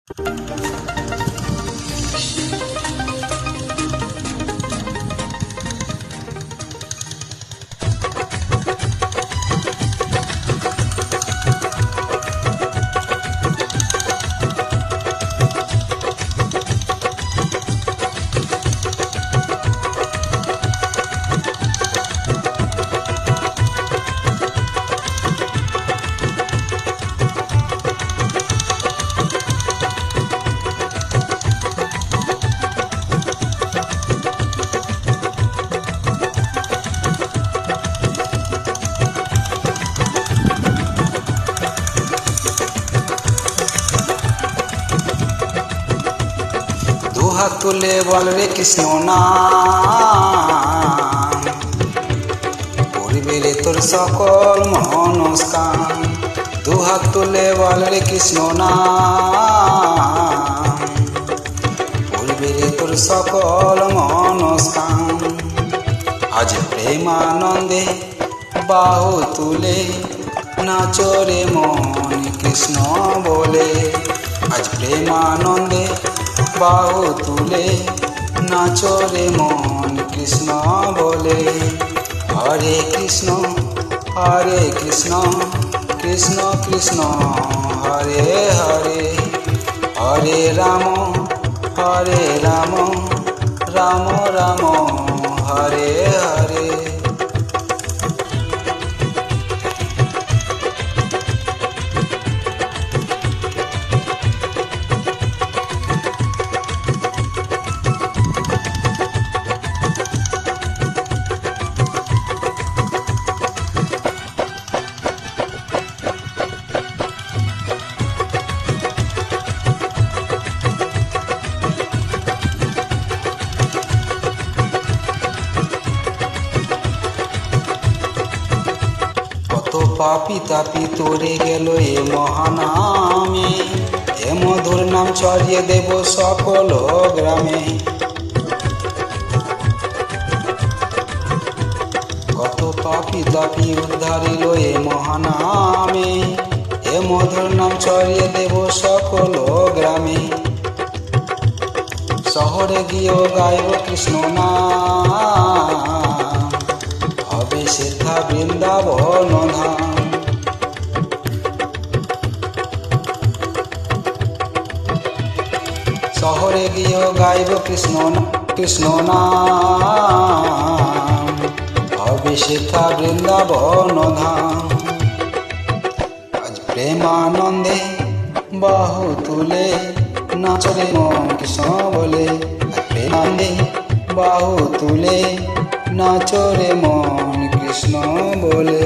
দুহাত তুলে বল রে কৃষ্ণ নাম, করবে রে তোর সকল মনস্কাম। দুহাত তুলে বল রে কৃষ্ণ নাম, করবে রে তোর সকল মনস্কাম। আজ প্রেমানন্দে বাহু তুলে নাচো রে মন কৃষ্ণ বলে। আজ প্রেমানন্দে বাহু তুলে নাচো রে মন কৃষ্ণ বলে। হরে কৃষ্ণ কৃষ্ণ কৃষ্ণ হরে হরে, হরে রাম রাম রাম হরে হরে। পাপি তাপি তোরে গেল এ মহানামে, এ মধুর নাম ছড়িয়ে দেব সকল গ্রামে। কত পাপি তাপি উদ্ধারিল এ মহানামে, এ মধুর নাম ছড়িয়ে দেব সকল গ্রামে। শহরে গিয়েও গাইব কৃষ্ণ নাম, হবে সেথা বৃন্দাবন ধাম। শহরে গিয়েও গাইব কৃষ্ণ নাম, হবে সেথা বৃন্দাবন ধাম। আজ প্রেমানন্দে বাহু তুলে নাচো রে মন কৃষ্ণ বলে। আজ প্রেমানন্দে বাহু তুলে নাচো রে মন কৃষ্ণ বলে।